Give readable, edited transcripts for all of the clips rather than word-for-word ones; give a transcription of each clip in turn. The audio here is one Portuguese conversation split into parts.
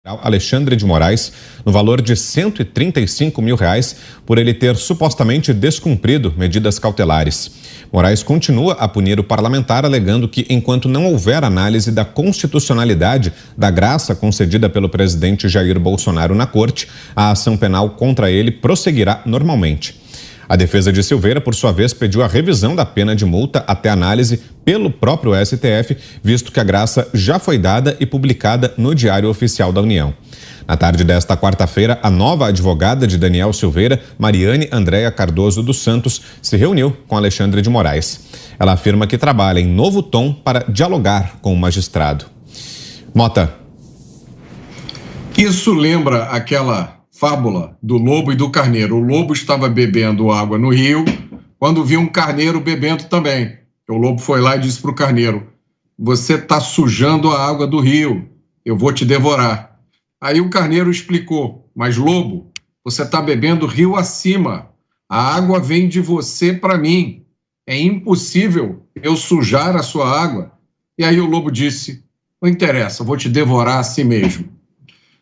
Alexandre de Moraes, no valor de R$135 mil, por ele ter supostamente descumprido medidas cautelares. Moraes continua a punir o parlamentar, alegando que, enquanto não houver análise da constitucionalidade da graça concedida pelo presidente Jair Bolsonaro na corte, a ação penal contra ele prosseguirá normalmente. A defesa de Silveira, por sua vez, pediu a revisão da pena de multa até análise pelo próprio STF, visto que a graça já foi dada e publicada no Diário Oficial da União. Na tarde desta quarta-feira, a nova advogada de Daniel Silveira, Mariane Andréa Cardoso dos Santos, se reuniu com Alexandre de Moraes. Ela afirma que trabalha em novo tom para dialogar com o magistrado. Mota. Isso lembra aquela fábula do lobo e do carneiro. O lobo estava bebendo água no rio quando viu um carneiro bebendo também. O lobo foi lá e disse para o carneiro: você está sujando a água do rio, eu vou te devorar. Aí o carneiro explicou: mas lobo, você está bebendo rio acima, a água vem de você para mim, é impossível eu sujar a sua água. E aí o lobo disse: não interessa, vou te devorar a si mesmo.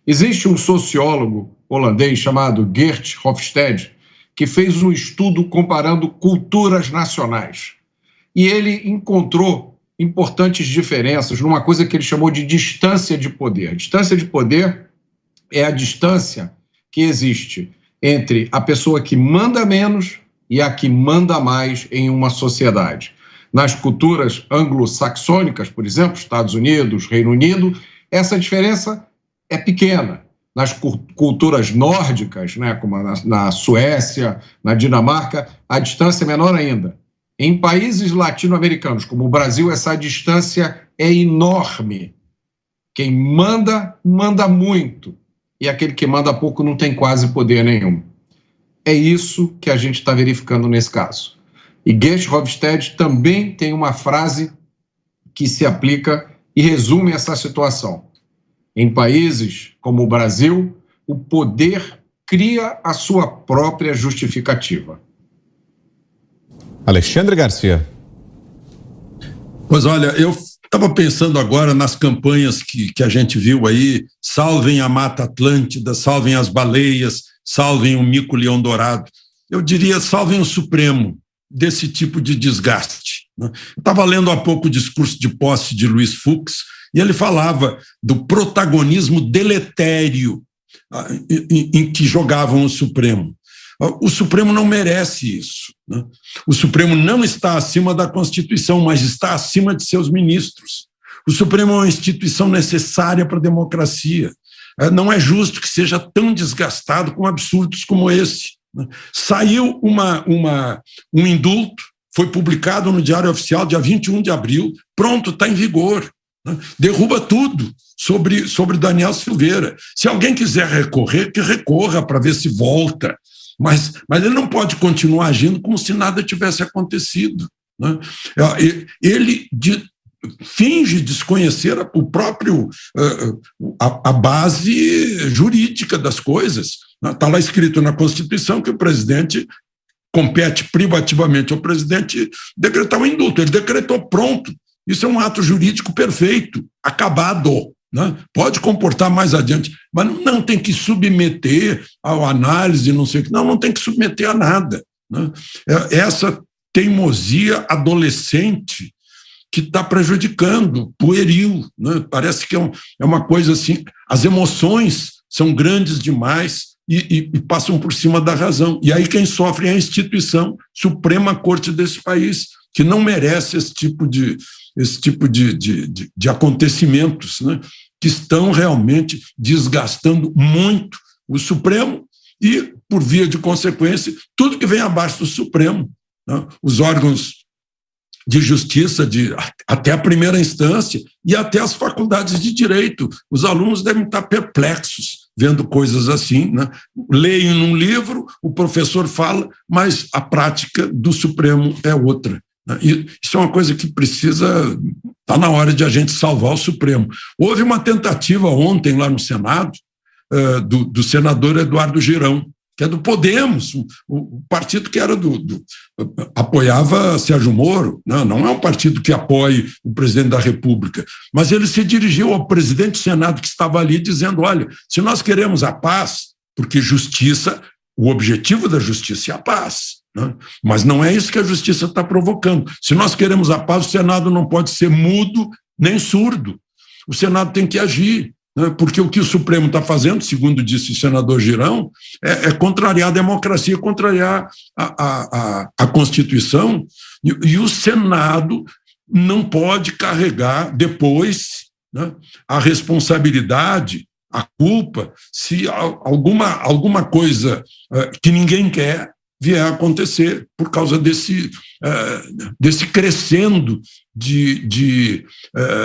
Existe um sociólogo holandês chamado Geert Hofstede, que fez um estudo comparando culturas nacionais. E ele encontrou importantes diferenças numa coisa que ele chamou de distância de poder. Distância de poder é a distância que existe entre a pessoa que manda menos e a que manda mais em uma sociedade. Nas culturas anglo-saxônicas, por exemplo, Estados Unidos, Reino Unido, essa diferença é pequena. Nas culturas nórdicas, né, como na Suécia, na Dinamarca, a distância é menor ainda. Em países latino-americanos, como o Brasil, essa distância é enorme. Quem manda, manda muito. E aquele que manda pouco não tem quase poder nenhum. É isso que a gente está verificando nesse caso. E Geert Hofstede também tem uma frase que se aplica e resume essa situação. Em países como o Brasil, o poder cria a sua própria justificativa. Alexandre Garcia. Pois olha, eu estava pensando agora nas campanhas que a gente viu aí: salvem a Mata Atlântida, salvem as baleias, salvem o mico-leão dourado. Eu diria, salvem o Supremo desse tipo de desgaste. Eu estava lendo há pouco o discurso de posse de Luiz Fux, e ele falava do protagonismo deletério em que jogavam o Supremo. O Supremo não merece isso, né? O Supremo não está acima da Constituição, mas está acima de seus ministros. O Supremo é uma instituição necessária para a democracia. Não é justo que seja tão desgastado com absurdos como esse, né? Saiu um indulto, foi publicado no Diário Oficial dia 21 de abril, pronto, está em vigor. Derruba tudo sobre Daniel Silveira. Se alguém quiser recorrer, que recorra para ver se volta. Mas ele não pode continuar agindo como se nada tivesse acontecido, né? Ele finge desconhecer a base jurídica das coisas. Está lá escrito na Constituição que o presidente compete privativamente ao presidente decretar um indulto. Ele decretou, pronto. Isso é um ato jurídico perfeito, acabado, né? Pode comportar mais adiante, mas não tem que submeter à análise, não sei o que. Não tem que submeter a nada, né? Essa teimosia adolescente que está prejudicando, pueril, né? Parece que é uma coisa assim, as emoções são grandes demais e passam por cima da razão. E aí quem sofre é a instituição, Suprema Corte desse país, que não merece esse tipo de acontecimentos, né, que estão realmente desgastando muito o Supremo e, por via de consequência, tudo que vem abaixo do Supremo, né, os órgãos de justiça, até a primeira instância e até as faculdades de direito. Os alunos devem estar perplexos vendo coisas assim, né? Leem num livro, o professor fala, mas a prática do Supremo é outra. Isso é uma coisa que está na hora de a gente salvar o Supremo. Houve uma tentativa ontem lá no Senado, do senador Eduardo Girão, que é do Podemos, o partido que era apoiava Sérgio Moro, não é um partido que apoie o presidente da República, mas ele se dirigiu ao presidente do Senado que estava ali dizendo, olha, se nós queremos a paz, porque justiça, o objetivo da justiça é a paz, né? Mas não é isso que a justiça está provocando. Se nós queremos a paz, o Senado não pode ser mudo nem surdo, o Senado tem que agir, porque o que o Supremo está fazendo, segundo disse o senador Girão, é contrariar a democracia, contrariar a Constituição, e o Senado não pode carregar depois, né, a responsabilidade, a culpa, se alguma coisa que ninguém quer vier a acontecer por causa desse crescendo de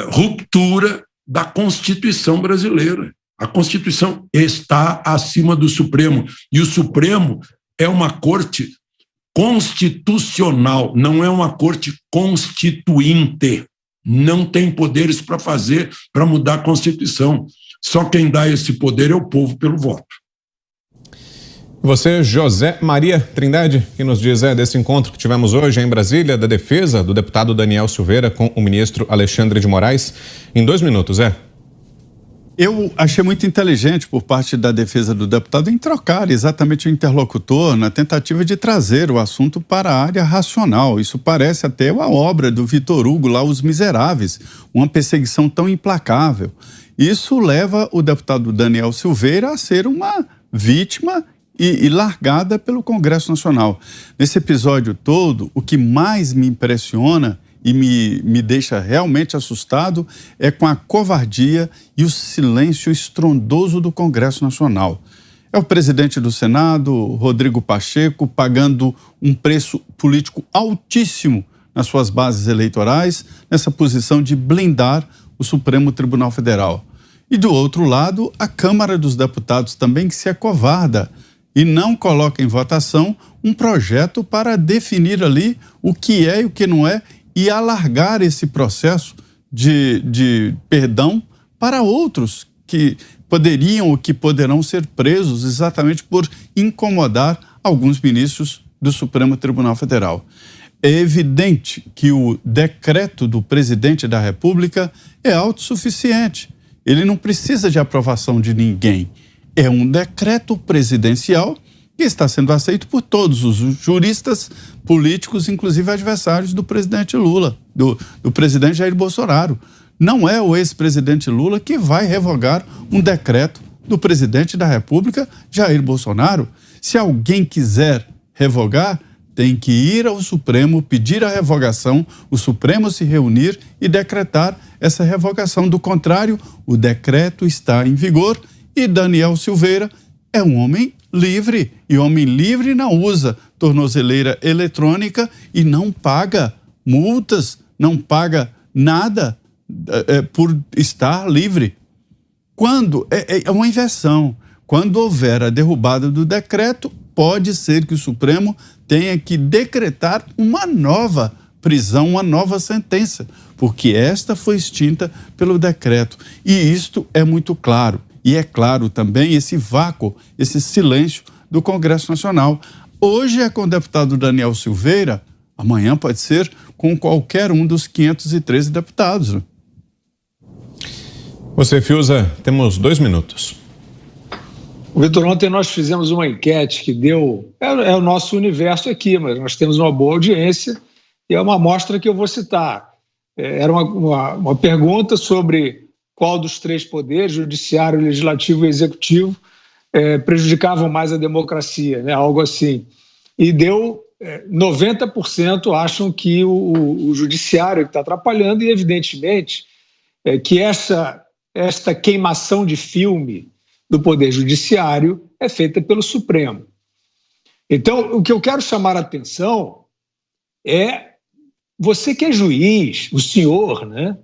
ruptura da Constituição brasileira. A Constituição está acima do Supremo, e o Supremo é uma corte constitucional, não é uma corte constituinte. Não tem poderes para mudar a Constituição. Só quem dá esse poder é o povo pelo voto. Você, José Maria Trindade, que nos diz desse encontro que tivemos hoje em Brasília, da defesa do deputado Daniel Silveira com o ministro Alexandre de Moraes. Em 2 minutos, Eu achei muito inteligente por parte da defesa do deputado em trocar exatamente o interlocutor na tentativa de trazer o assunto para a área racional. Isso parece até uma obra do Vitor Hugo, lá Os Miseráveis, uma perseguição tão implacável. Isso leva o deputado Daniel Silveira a ser uma vítima e largada pelo Congresso Nacional. Nesse episódio todo, o que mais me impressiona e me deixa realmente assustado é com a covardia e o silêncio estrondoso do Congresso Nacional. É o presidente do Senado, Rodrigo Pacheco, pagando um preço político altíssimo nas suas bases eleitorais, nessa posição de blindar o Supremo Tribunal Federal. E do outro lado, a Câmara dos Deputados também, que se acovarda e não coloca em votação um projeto para definir ali o que é e o que não é e alargar esse processo de perdão para outros que poderiam ou que poderão ser presos exatamente por incomodar alguns ministros do Supremo Tribunal Federal. É evidente que o decreto do presidente da República é autossuficiente. Ele não precisa de aprovação de ninguém. É um decreto presidencial que está sendo aceito por todos os juristas políticos, inclusive adversários do presidente Lula, do presidente Jair Bolsonaro. Não é o ex-presidente Lula que vai revogar um decreto do presidente da República, Jair Bolsonaro. Se alguém quiser revogar, tem que ir ao Supremo, pedir a revogação, o Supremo se reunir e decretar essa revogação. Do contrário, o decreto está em vigor e Daniel Silveira é um homem livre, e homem livre não usa tornozeleira eletrônica e não paga multas, não paga nada por estar livre. Quando é uma inversão. Quando houver a derrubada do decreto, pode ser que o Supremo tenha que decretar uma nova prisão, uma nova sentença, porque esta foi extinta pelo decreto. E isto é muito claro. E é claro também esse vácuo, esse silêncio do Congresso Nacional. Hoje é com o deputado Daniel Silveira, amanhã pode ser com qualquer um dos 513 deputados. Você, Fiuza, temos 2 minutos. Vitor, ontem nós fizemos uma enquete que deu... É o nosso universo aqui, mas nós temos uma boa audiência e é uma amostra que eu vou citar. Era uma pergunta sobre qual dos 3 poderes, judiciário, legislativo e executivo, prejudicavam mais a democracia, né? Algo assim. E deu 90% acham que o judiciário está atrapalhando e, evidentemente, que esta queimação de filme do Poder Judiciário é feita pelo Supremo. Então, o que eu quero chamar a atenção é você que é juiz, o senhor, né?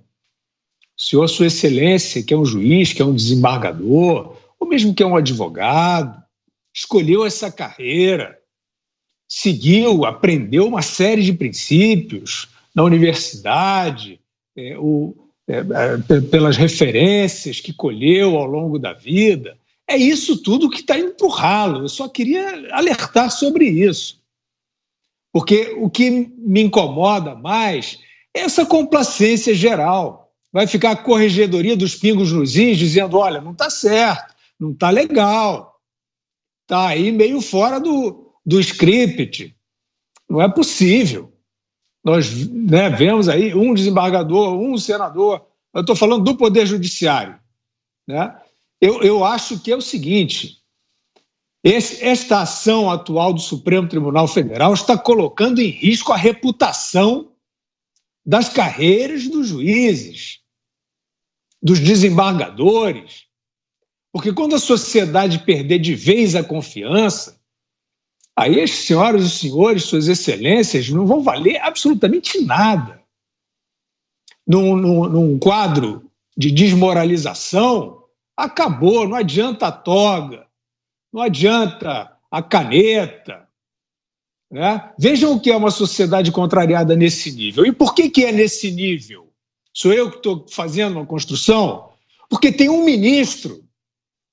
O senhor, Sua Excelência, que é um juiz, que é um desembargador, ou mesmo que é um advogado, escolheu essa carreira, seguiu, aprendeu uma série de princípios na universidade, pelas referências que colheu ao longo da vida. é isso tudo que está indo para o ralo. Eu só queria alertar sobre isso. Porque o que me incomoda mais é essa complacência geral. Vai ficar a corregedoria dos pingos nos is dizendo, olha, não está certo, não está legal, está aí meio fora do script. Não é possível. Nós vemos aí um desembargador, um senador, eu estou falando do Poder Judiciário. Eu acho que é o seguinte, esta ação atual do Supremo Tribunal Federal está colocando em risco a reputação das carreiras dos juízes, dos desembargadores, porque quando a sociedade perder de vez a confiança, aí as senhoras e senhores, suas excelências, não vão valer absolutamente nada. Num quadro de desmoralização, acabou, não adianta a toga, não adianta a caneta. Vejam o que é uma sociedade contrariada nesse nível. E por que é nesse nível? Sou eu que estou fazendo uma construção? Porque tem um ministro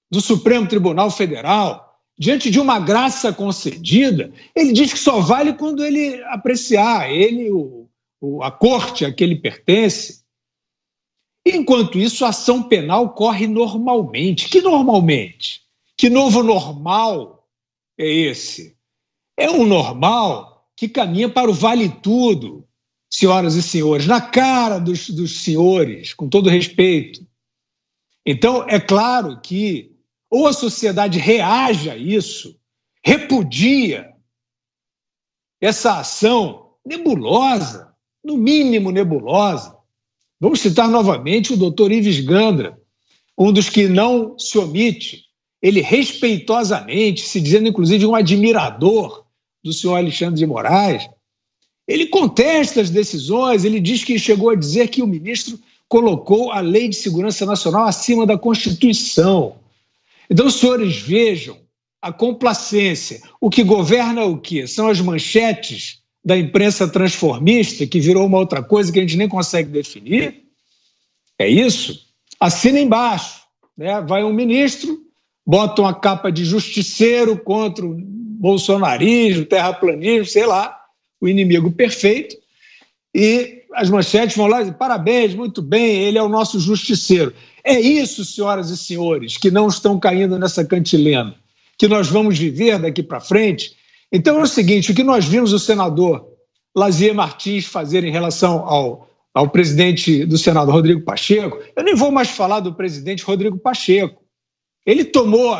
do Supremo Tribunal Federal, diante de uma graça concedida, ele diz que só vale quando ele apreciar, ele, a corte a que ele pertence. Enquanto isso, a ação penal corre normalmente. Que normalmente? Que novo normal é esse? É um normal que caminha para o vale-tudo, senhoras e senhores, na cara dos senhores, com todo respeito. Então, é claro que ou a sociedade reage a isso, repudia essa ação nebulosa, no mínimo nebulosa. Vamos citar novamente o doutor Ives Gandra, um dos que não se omite, ele respeitosamente, se dizendo inclusive um admirador do senhor Alexandre de Moraes, ele contesta as decisões, ele diz que chegou a dizer que o ministro colocou a Lei de Segurança Nacional acima da Constituição. Então, os senhores vejam a complacência. O que governa o quê? São as manchetes da imprensa transformista, que virou uma outra coisa que a gente nem consegue definir. É isso? Assina embaixo. Vai um ministro, bota uma capa de justiceiro contra o bolsonarismo, terraplanismo, sei lá, o inimigo perfeito, e as manchetes vão lá e dizem, parabéns, muito bem, ele é o nosso justiceiro. É isso, senhoras e senhores, que não estão caindo nessa cantilena, que nós vamos viver daqui para frente. Então é o seguinte, o que nós vimos o senador Lazier Martins fazer em relação ao presidente do Senado, Rodrigo Pacheco, eu nem vou mais falar do presidente Rodrigo Pacheco. Ele tomou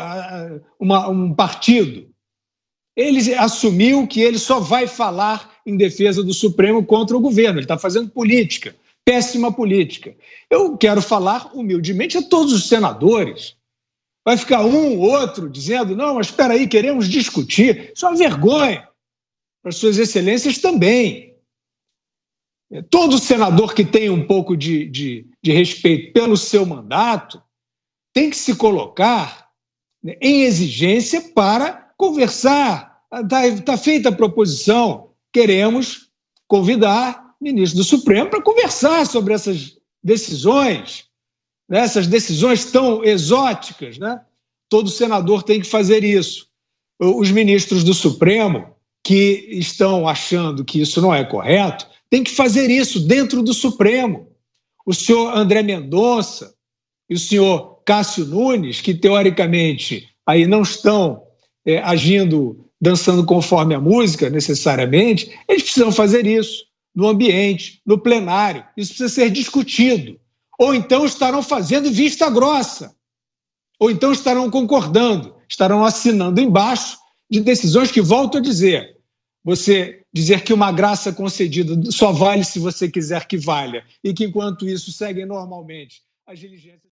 um partido, ele assumiu que ele só vai falar em defesa do Supremo contra o governo, ele está fazendo política, péssima política. Eu quero falar humildemente a todos os senadores. Vai ficar um ou outro dizendo, não, mas espera aí, queremos discutir. Isso é uma vergonha para suas excelências também. Todo senador que tem um pouco de respeito pelo seu mandato tem que se colocar em exigência para conversar. Está feita a proposição, queremos convidar o ministro do Supremo para conversar sobre essas decisões, essas decisões tão exóticas. Todo senador tem que fazer isso. Os ministros do Supremo, que estão achando que isso não é correto, têm que fazer isso dentro do Supremo. O senhor André Mendonça e o senhor Cássio Nunes, que teoricamente aí não estão agindo, dançando conforme a música necessariamente, eles precisam fazer isso no ambiente, no plenário. Isso precisa ser discutido. Ou então estarão fazendo vista grossa, ou então estarão concordando, estarão assinando embaixo de decisões que, volto a dizer, você dizer que uma graça concedida só vale se você quiser que valha, e que enquanto isso seguem normalmente as diligências